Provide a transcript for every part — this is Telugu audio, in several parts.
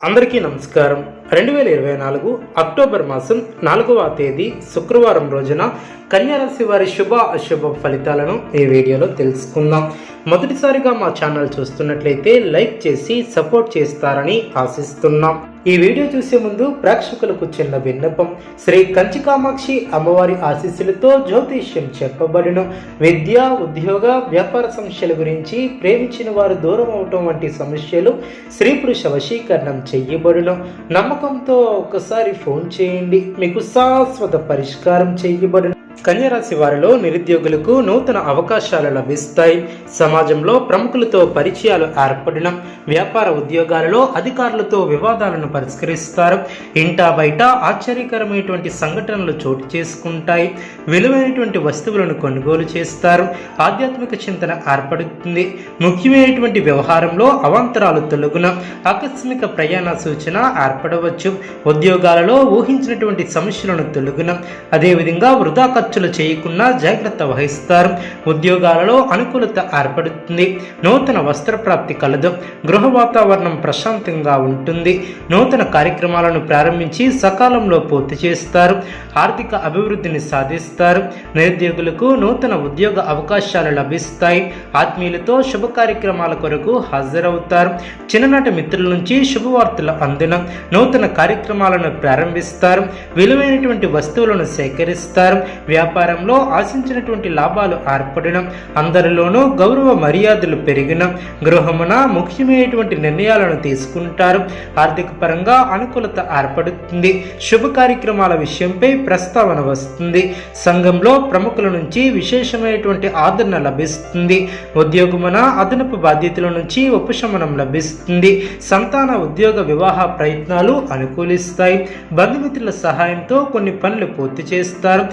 అందరికీ నమస్కారం. 2024 అక్టోబర్ మాసం 4వ తేదీ శుక్రవారం రోజున కన్యారాశి వారి శుభ అశుభ ఫలితాలను ఈ వీడియోలో తెలుసుకుందాం. మొదటిసారిగా మా ఛానల్ చూస్తున్నట్లయితే లైక్ చేసి సపోర్ట్ చేస్తారని ఆశిస్తున్నాం. ఈ వీడియో చూసే ముందు ప్రేక్షకులకు చిన్న విన్నపం. శ్రీ కంచికామాక్షి అమ్మవారి ఆశీస్సులతో జ్యోతిష్యం చెప్పబడిన విద్య, ఉద్యోగ, వ్యాపార సమస్యల గురించి, ప్రేమించిన వారు దూరం అవటం వంటి సమస్యలు, స్త్రీ పురుష వశీకరణం చెయ్యబడును. నమ్మకంతో ఒకసారి ఫోన్ చేయండి, మీకు శాశ్వత పరిష్కారం చెయ్యబడును. కన్యారాశి వారిలో నిరుద్యోగులకు నూతన అవకాశాలు లభిస్తాయి. సమాజంలో ప్రముఖులతో పరిచయాలు ఏర్పడిన, వ్యాపార ఉద్యోగాలలో అధికారులతో వివాదాలను పరిష్కరిస్తారు. ఇంటా బయట ఆశ్చర్యకరమైనటువంటి సంఘటనలు చోటు చేసుకుంటాయి. విలువైనటువంటి వస్తువులను కొనుగోలు చేస్తారు. ఆధ్యాత్మిక చింతన ఏర్పడుతుంది. ముఖ్యమైనటువంటి వ్యవహారంలో అవాంతరాలు తొలగున, ఆకస్మిక ప్రయాణ సూచన ఏర్పడవచ్చు. ఉద్యోగాలలో ఊహించినటువంటి సమస్యలను తొలగున, అదేవిధంగా వృధా ఖర్చులు చేయకుండా జాగ్రత్త వహిస్తారు. ఉద్యోగాలలో అనుకూలత ఏర్పడుతుంది. నూతన వస్త్ర ప్రాప్తి కలదు. గృహ వాతావరణం ప్రశాంతంగా ఉంటుంది. నూతన కార్యక్రమాలను ప్రారంభించి సకాలంలో పూర్తి చేస్తారు. ఆర్థిక అభివృద్ధిని సాధిస్తారు. నిరుద్యోగులకు నూతన ఉద్యోగ అవకాశాలు లభిస్తాయి. ఆత్మీయులతో శుభ కార్యక్రమాల కొరకు హాజరవుతారు. చిన్ననాటి మిత్రుల నుంచి శుభవార్తలు అందున నూతన కార్యక్రమాలను ప్రారంభిస్తారు. విలువైనటువంటి వస్తువులను సేకరిస్తారు. వ్యాపారంలో ఆశించినటువంటి లాభాలు ఏర్పడడం, అందరిలోనూ గౌరవ మర్యాదలు పెరిగిన, గృహమున ముఖ్యమైనటువంటి నిర్ణయాలను తీసుకుంటారు. ఆర్థిక పరంగా అనుకూలత ఏర్పడుతుంది. శుభ కార్యక్రమాల విషయంపై ప్రస్తావన వస్తుంది. సంఘంలో ప్రముఖుల నుంచి విశేషమైనటువంటి ఆదరణ లభిస్తుంది. ఉద్యోగమున అదనపు బాధ్యతల నుంచి ఉపశమనం లభిస్తుంది. సంతాన ఉద్యోగ వివాహ ప్రయత్నాలు అనుకూలిస్తాయి. బంధుమిత్రుల సహాయంతో కొన్ని పనులు పూర్తి చేస్తారు.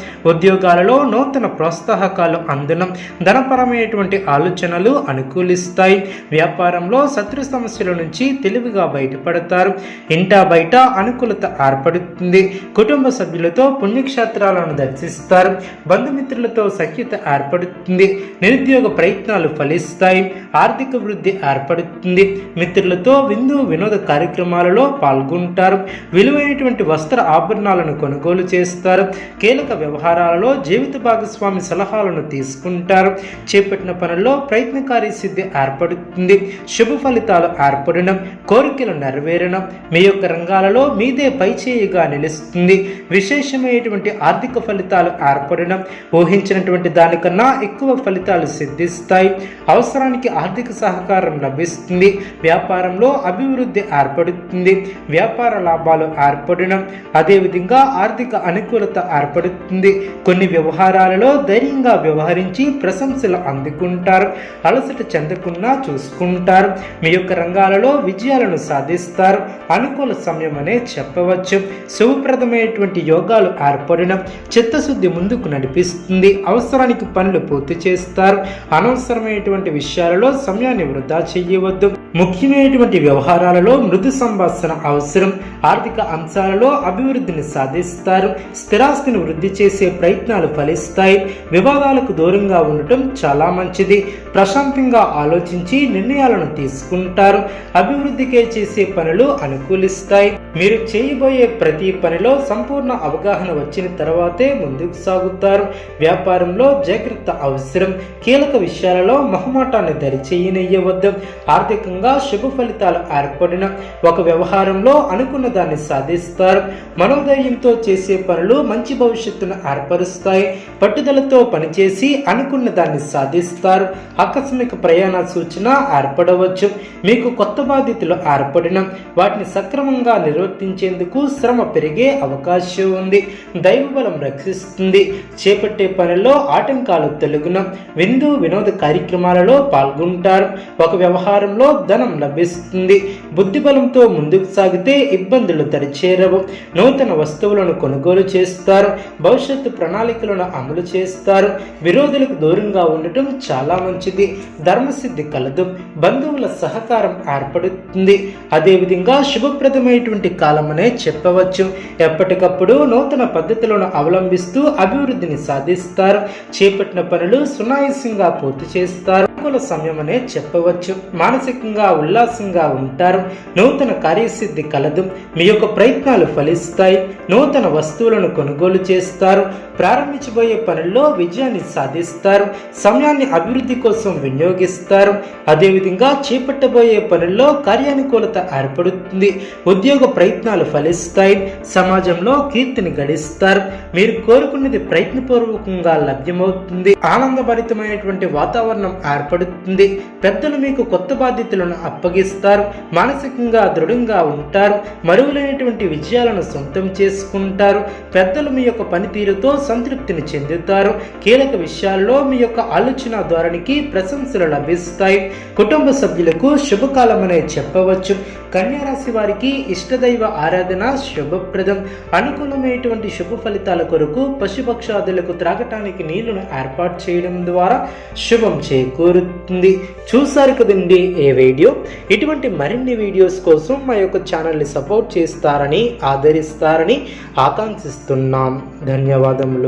ఉద్యోగాలలో నూతన ప్రోత్సాహకాలు అందడం, ధనపరమైనటువంటి ఆలోచనలు అనుకూలిస్తాయి. వ్యాపారంలో శత్రు సమస్యల నుంచి తెలివిగా బయటపడతారు. ఇంటా బయట అనుకూలత ఏర్పడుతుంది. కుటుంబ సభ్యులతో పుణ్యక్షేత్రాలను దర్శిస్తారు. బంధుమిత్రులతో సఖ్యత ఏర్పడుతుంది. నిరుద్యోగ ప్రయత్నాలు ఫలిస్తాయి. ఆర్థిక వృద్ధి ఏర్పడుతుంది. మిత్రులతో విందు వినోద కార్యక్రమాలలో పాల్గొంటారు. విలువైనటువంటి వస్త్ర ఆభరణాలను కొనుగోలు చేస్తారు. కీలక వ్యవహారాలలో జీవిత భాగస్వామి సలహాలను తీసుకుంటారు. చేపట్టిన పనుల్లో ప్రయత్నకారి సిద్ధి ఏర్పడుతుంది. శుభ ఫలితాలు ఏర్పడడం, కోరికలు నెరవేరడం, మీ యొక్క రంగాలలో మీదే పైచేయిగా నిలుస్తుంది. విశేషమైనటువంటి ఆర్థిక ఫలితాలు ఏర్పడడం, ఊహించినటువంటి దానికన్నా ఎక్కువ ఫలితాలు సిద్ధిస్తాయి. అవసరానికి ఆర్థిక సహకారం లభిస్తుంది. వ్యాపారంలో అభివృద్ధి ఏర్పడుతుంది. వ్యాపార లాభాలు ఏర్పడడం, అదేవిధంగా ఆర్థిక అనుకూలత ఏర్పడుతుంది. కొన్ని వ్యవహారాలలో ధైర్యంగా వ్యవహరించి ప్రశంసలు అందుకుంటారు. అలసట చెందకుండా చూసుకుంటారు. మీ యొక్క రంగాలలో విజయాలను సాధిస్తారు. అనుకూల సమయం అనే చెప్పవచ్చు. శుభప్రదమైనటువంటి యోగాలు ఏర్పడడం, చిత్తశుద్ధి ముందుకు నడిపిస్తుంది. అవసరానికి పనులు పూర్తి చేస్తారు. అనవసరమైనటువంటి విషయాలలో సమయాన్ని వృధా చేయవద్దు. ముఖ్యమైనటువంటి వ్యవహారాలలో మృదు సంభాషణ అవసరం. ఆర్థిక అంశాలలో అభివృద్ధిని సాధిస్తారు. స్థిరాస్తిని వృద్ధి చేసే ప్రయత్నాలు ఫలిస్తాయి. వివాదాలకు దూరంగా ఉండటం చాలా మంచిది. ప్రశాంతంగా ఆలోచించి నిర్ణయాలను తీసుకుంటారు. అభివృద్ధికే చేసే పనులు అనుకూలిస్తాయి. మీరు చేయబోయే ప్రతి పనిలో సంపూర్ణ అవగాహన వచ్చిన తర్వాతే ముందుకు సాగుతారు. వ్యాపారంలో జాగ్రత్త అవసరం. కీలక విషయాలలో మొహమాటాన్ని దరిచేయనియ్యవద్దు. ఆర్థికంగా శుభ ఫలితాలు ఏర్పడిన, ఒక వ్యవహారంలో అనుకున్న దాన్ని సాధిస్తారు. మనోధైర్యంతో చేసే పనులు మంచి భవిష్యత్తును ఏర్పరుస్తాయి. పట్టుదలతో పనిచేసి అనుకున్న దాన్ని సాధిస్తారు. ఆకస్మిక ప్రయాణ సూచన ఏర్పడవచ్చు. మీకు కొత్త బాధ్యతలు ఏర్పడిన, వాటిని సక్రమంగా నిర్వర్తించేందుకు శ్రమ పెరిగే అవకాశం ఉంది. దైవబలం రక్షిస్తుంది. చేపట్టే పనుల్లో ఆటంకాలు తొలగున, విందు వినోద కార్యక్రమాలలో పాల్గొంటారు. ఒక వ్యవహారంలో ధనం లభిస్తుంది. బుద్ధిబలంతో ముందుకు సాగితే ఇబ్బందులు దరిచేరవు. నూతన వస్తువులను కొనుగోలు చేస్తారు. భవిష్యత్తు ప్రణాళికలను అమలు చేస్తారు. విరోధులకు దూరంగా ఉండటం చాలా మంచిది. ధర్మసిద్ధి కలదు. బంధువుల సహకారం ఏర్పడుతుంది. అదేవిధంగా శుభప్రదమైనటువంటి కాలమనే చెప్పవచ్చు. ఎప్పటికప్పుడు నూతన పద్ధతులను అవలంబిస్తూ అభివృద్ధిని సాధిస్తారు. చేపట్టిన పనులు సునాయాసంగా పూర్తి చేస్తారు. అనుకూల సమయం అనే చెప్పవచ్చు. మానసికంగా ఉల్లాసంగా ఉంటారు. సాధిస్తారు. నూతన కార్యసిద్ధి కలదు. మీ యొక్క ప్రయత్నాలు ఫలిస్తాయి. నూతన వస్తువులను కొనుగోలు చేస్తారు. ప్రారంభించబోయే పనుల్లో విజయాన్ని సాధిస్తారు. సమయాన్ని అభివృద్ధి కోసం వినియోగిస్తారు. అదేవిధంగా చేపట్టబోయే పనుల్లో కార్యానుకూలత ఏర్పడుతుంది. ఉద్యోగ ప్రయత్నాలు ఫలిస్తాయి. సమాజంలో కీర్తిని గడిస్తారు. మీరు కోరుకున్నది ప్రయత్నపూర్వకంగా లభ్యమవుతుంది. ఆనందభరితమైనటువంటి వాతావరణం ఏర్పడుతుంది. పెద్దలు మీకు కొత్త బాధ్యతలను అప్పగిస్తారు. మానసికంగా దృఢంగా ఉంటారు. మరువలేనటువంటి విజయాలను సొంతం చేసుకుంటారు. పెద్దలు మీ యొక్క పనితీరుతో సంతృప్తిని చెందుతారు. కీలక విషయాల్లో మీ యొక్క ఆలోచన ధోరణికి ప్రశంసలు లభిస్తాయి. కుటుంబ సభ్యులకు శుభకాలమనే చెప్పవచ్చు. కన్యా రాశి వారికి ఇష్టదైవ ఆరాధన శుభప్రదం. అనుకూలమైనటువంటి శుభ ఫలితాల కొరకు పశుపక్షాదులకు త్రాగటానికి నీళ్లను ఏర్పాటు చేయడం ద్వారా శుభం చేకూరుతుంది. చూసారు కదండి ఈ వీడియో. ఇటువంటి మరిన్ని వీడియోస్ కోసం మా యొక్క ఛానల్ని సపోర్ట్ చేస్తారని ఆదరిస్తారని ఆకాంక్షిస్తున్నాం. ధన్యవాదములు.